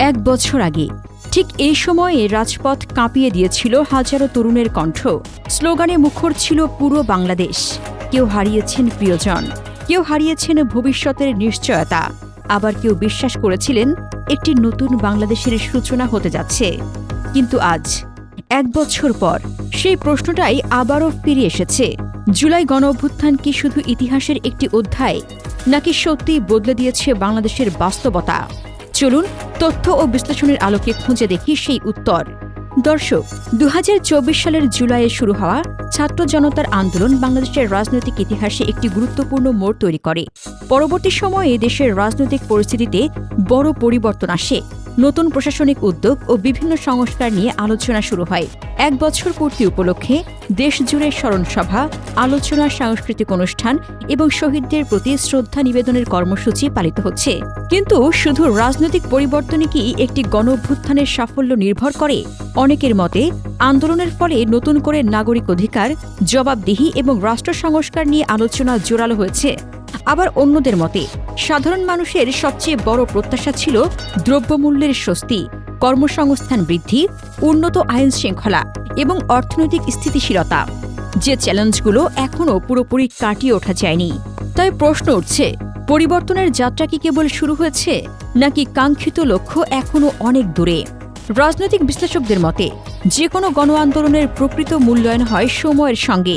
এক বছর আগে ঠিক এই সময়ে রাজপথ কাঁপিয়ে দিয়েছিল হাজারো তরুণের কণ্ঠ। স্লোগানে মুখর ছিল পুরো বাংলাদেশ। কেউ হারিয়েছেন প্রিয়জন, কেউ হারিয়েছেন ভবিষ্যতের নিশ্চয়তা, আবার কেউ বিশ্বাস করেছিলেন একটি নতুন বাংলাদেশের সূচনা হতে যাচ্ছে। কিন্তু আজ এক বছর পর সেই প্রশ্নটাই আবারও ফিরে এসেছে। জুলাই গণঅভ্যুত্থান কি শুধু ইতিহাসের একটি অধ্যায়, নাকি সত্যিই বদলে দিয়েছে বাংলাদেশের বাস্তবতা? চলুন তথ্য ও বিশ্লেষণের আলোকে খুঁজে দেখি সেই উত্তর। দর্শক, ২০২৪ সালের জুলাইয়ে শুরু হওয়া ছাত্র জনতার আন্দোলন বাংলাদেশের রাজনৈতিক ইতিহাসে একটি গুরুত্বপূর্ণ মোড় তৈরি করে। পরবর্তী সময়ে দেশের রাজনৈতিক পরিস্থিতিতে বড় পরিবর্তন আসে। নতুন প্রশাসনিক উদ্যোগ ও বিভিন্ন সংস্কার নিয়ে আলোচনা শুরু হয়। এক বছর পূর্তি উপলক্ষে দেশজুড়ে স্মরণসভা, আলোচনা, সাংস্কৃতিক অনুষ্ঠান এবং শহীদদের প্রতি শ্রদ্ধা নিবেদনের কর্মসূচি পালিত হচ্ছে। কিন্তু শুধু রাজনৈতিক পরিবর্তনে কি একটি গণঅভ্যুত্থানের সাফল্য নির্ভর করে? অনেকের মতে আন্দোলনের ফলে নতুন করে নাগরিক অধিকার, জবাবদিহি এবং রাষ্ট্র সংস্কার নিয়ে আলোচনা জোরালো হয়েছে। আবার অন্যদের মতে সাধারণ মানুষের সবচেয়ে বড় প্রত্যাশা ছিল দ্রব্যমূল্যের স্বস্তি, কর্মসংস্থান বৃদ্ধি, উন্নত আইন শৃঙ্খলা এবং অর্থনৈতিক স্থিতিশীলতা, যে চ্যালেঞ্জগুলো এখনও পুরোপুরি কাটিয়ে ওঠা যায়নি। তাই প্রশ্ন উঠছে, পরিবর্তনের যাত্রা কি কেবল শুরু হয়েছে, নাকি কাঙ্ক্ষিত লক্ষ্য এখনও অনেক দূরে? রাজনৈতিক বিশ্লেষকদের মতে যে কোনো গণ আন্দোলনের প্রকৃত মূল্যায়ন হয় সময়ের সঙ্গে।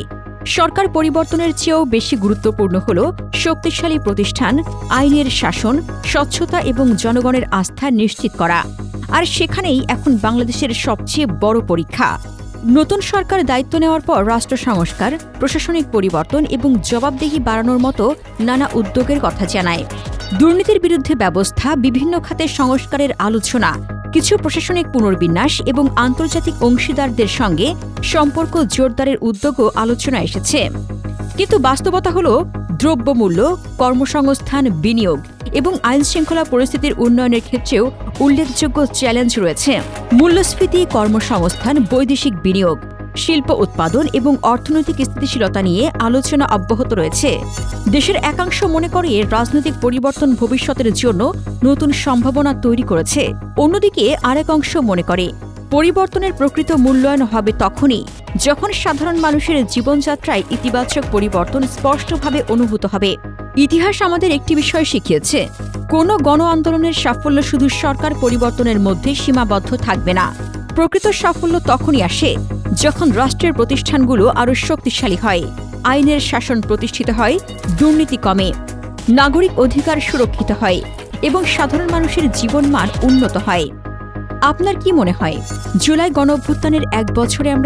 সরকার পরিবর্তনের চেয়েও বেশি গুরুত্বপূর্ণ হল শক্তিশালী প্রতিষ্ঠান, আইনের শাসন, স্বচ্ছতা এবং জনগণের আস্থা নিশ্চিত করা। আর সেখানেই এখন বাংলাদেশের সবচেয়ে বড় পরীক্ষা। নতুন সরকার দায়িত্ব নেওয়ার পর রাষ্ট্র সংস্কার, প্রশাসনিক পরিবর্তন এবং জবাবদিহি বাড়ানোর মতো নানা উদ্যোগের কথা জানায়। দুর্নীতির বিরুদ্ধে ব্যবস্থা, বিভিন্ন খাতে সংস্কারের আলোচনা, কিছু প্রশাসনিক পুনর্বিন্যাস এবং আন্তর্জাতিক অংশীদারদের সঙ্গে সম্পর্ক জোরদারের উদ্যোগও আলোচনা এসেছে। কিন্তু বাস্তবতা হল দ্রব্যমূল্য, কর্মসংস্থান, বিনিয়োগ এবং আইনশৃঙ্খলা পরিস্থিতির উন্নয়নের ক্ষেত্রেও উল্লেখযোগ্য চ্যালেঞ্জ রয়েছে। মূল্যস্ফীতি, কর্মসংস্থান, বৈদেশিক বিনিয়োগ, শিল্প উৎপাদন এবং অর্থনৈতিক স্থিতিশীলতা নিয়ে আলোচনা অব্যাহত রয়েছে। দেশের একাংশ মনে করে রাজনৈতিক পরিবর্তন ভবিষ্যতের জন্য নতুন সম্ভাবনা তৈরি করেছে। অন্যদিকে আরেক অংশ মনে করে পরিবর্তনের প্রকৃত মূল্যায়ন হবে তখনই যখন সাধারণ মানুষের জীবনযাত্রায় ইতিবাচক পরিবর্তন স্পষ্টভাবে অনুভূত হবে। ইতিহাস আমাদের একটি বিষয় শিখিয়েছে, কোনো গণ আন্দোলনের সাফল্য শুধু সরকার পরিবর্তনের মধ্যে সীমাবদ্ধ থাকবে না। প্রকৃত সাফল্য তখনই আসে যখন রাষ্ট্রের প্রতিষ্ঠানগুলো আরও শক্তিশালী হয়, আইনের শাসন প্রতিষ্ঠিত হয়, দুর্নীতি কমে, নাগরিক অধিকার সুরক্ষিত হয় এবং সাধারণ মানুষের জীবনমান উন্নত হয়। আপনার কি মনে হয়, জুলাই গণঅভ্যুত্থানের এক বছরে আমরা